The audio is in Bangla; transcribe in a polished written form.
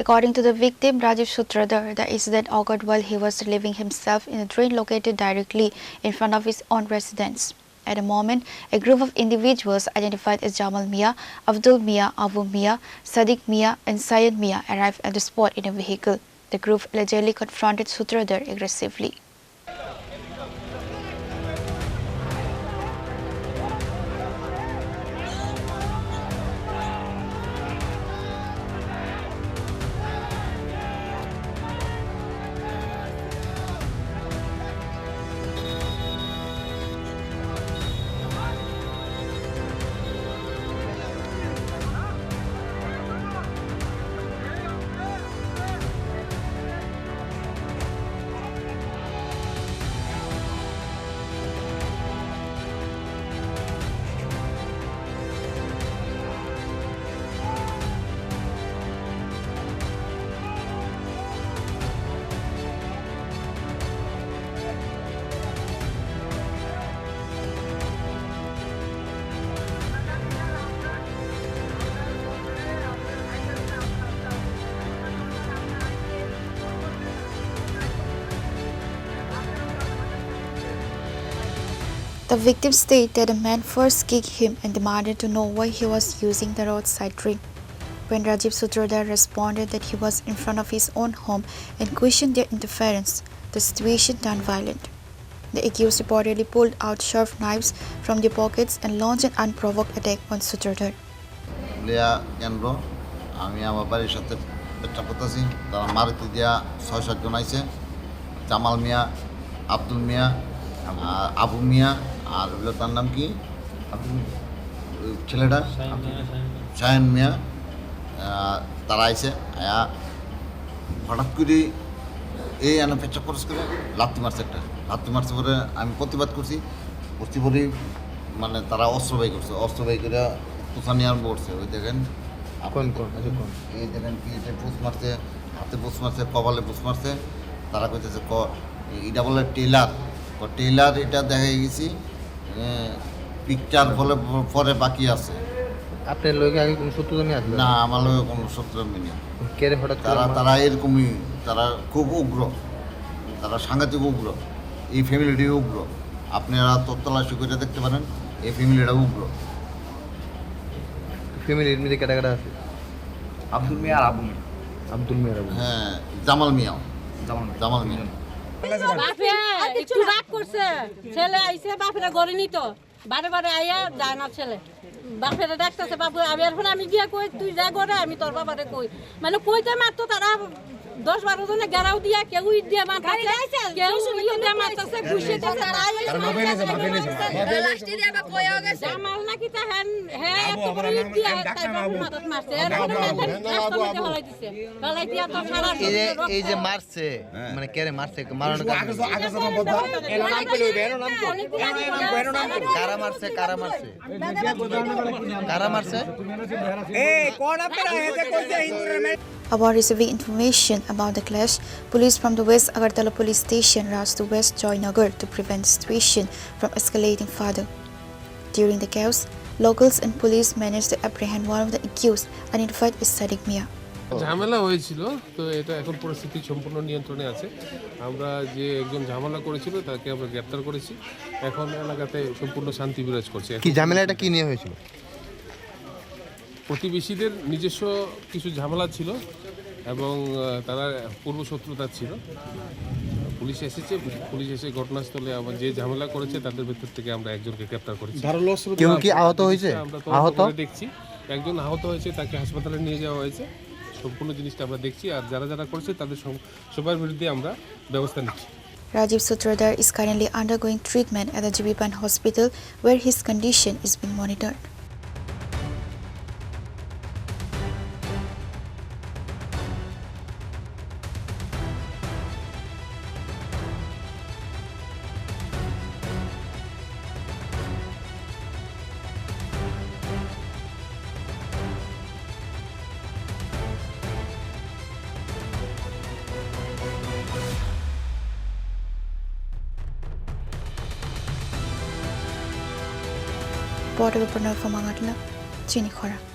According to the victim, Rajiv Sutradhar, the incident occurred while he was relieving himself in a drain located directly in front of his own residence. At the moment, a group of individuals identified as Jamal Mia, Abdul Mia, Mia, Sadhik Mia and Sayan Mia arrived at the spot in a vehicle. The group allegedly confronted Sutradhar aggressively. The victim stated that the man first kicked him and demanded to know why he was using the roadside drain. When Rajiv Sutradhar responded that he was in front of his own home and questioned their interference, the situation turned violent. The accused reportedly pulled out sharp knives from their pockets and launched an unprovoked attack on Sutradhar. Jamal Mia, Abdul Mia, Abu Mia, আর হলো তার নাম কি ছেলেটা সায়ান মিয়া তারা আইছে আয়া হঠাৎ করে এই আনা পেঁচা খরচ করে লাত্তি মারছে একটা লাত্তি মারছে পরে আমি প্রতিবাদ করছি পরে মানে তারা অস্ত্রবাহী করছে অস্ত্রবাহী করে তুষা নিয়ে আরম্ভ করছে ওই দেখেন এই দেখেন কি পোস্ট মারছে হাতে পোস্ট মারছে কপালে পোস্ট মারছে তারা কইতেছে এটা বলে টেইলার এটা দেখা গেছি পিকচার বলে পরে বাকি আছে আপনার লগে আগে কোনো শত্রুতা নেই না আমার লগে কোনো শত্রুতা নেই কেরে হঠাৎ তারা এরকমই তারা খুব উগ্র তারা সাংঘাতিক উগ্র এই ফ্যামিলিটি উগ্র আপনারা তত্ত্বালাশি করে দেখতে পারেন এই ফ্যামিলিটা উগ্র ফ্যামিলির মধ্যে কাটা কাটা আছে আব্দুল মিয়া আর আব্দুল মিয়া হ্যাঁ জামাল মিয়া বাপে একটু রাগ করছে ছেলে আইছে বাপেরা ঘরে নিত বারে বারে আইয়া যায় না ছেলে বাপেরা ডাকতেছে বাবু আমি গিয়া কই তুই যা ঘরে আমি তোর বাবারে কই মানে কইতে মারতো তারা 10-12 জনে গেরাও দিয়া কেউ ইট দিয়ে মারতাছে কেউ ইট দিয়ে মারতাছে ঘুষিতে জামাল নাকি তা হ্যাঁ এত বড় ইট দিয়ে তাই বাবু মাথাত মারছে এরপরে মাথাত হলাই দিছে হলাই দিয়া তো সারা এই যে মারছে মানে কেরে মারছে মারানো কারা মারছে এই কোন আপনারা হেতে কইছে হিন্দুরা Upon receiving information about the clash, police from the West Agartala police station rushed to West Joynagar to prevent the situation from escalating further. During the chaos, locals and police managed to apprehend one of the accused, identified as Sadhik Mia. ঝামেলা হয়েছিল তো এটা এখন পরিস্থিতি সম্পূর্ণ নিয়ন্ত্রণে আছে আমরা যে একজন ঝামেলা করেছিল তাকে আমরা গ্রেফতার করেছি এখন এলাকাতে সম্পূর্ণ শান্তি বিরাজ করছে কি ঝামেলাটা কি নিয়ে হয়েছিল প্রতিবেশীদের নিজস্ব কিছু ঝামেলা ছিল এবং তারা পূর্ব শত্রুতা ছিল পুলিশ এসে ঘটনাস্থলে আবার যে ঝামেলা করেছে তাদের ভেতর থেকে আমরা একজনকে গ্রেফতার করেছি কেউ কি আহত হয়েছে আমরা দেখছি একজন আহত হয়েছে তাকে হাসপাতালে নিয়ে যাওয়া হয়েছে সম্পূর্ণ জিনিসটা আমরা দেখছি আর যারা করেছে তাদের সবার বিরুদ্ধে আমরা ব্যবস্থা নিচ্ছি Rajiv Sutradhar is currently undergoing treatment at the Jibipan Hospital where his condition is being monitored. Reporter for Mangatla, Chini Khorang.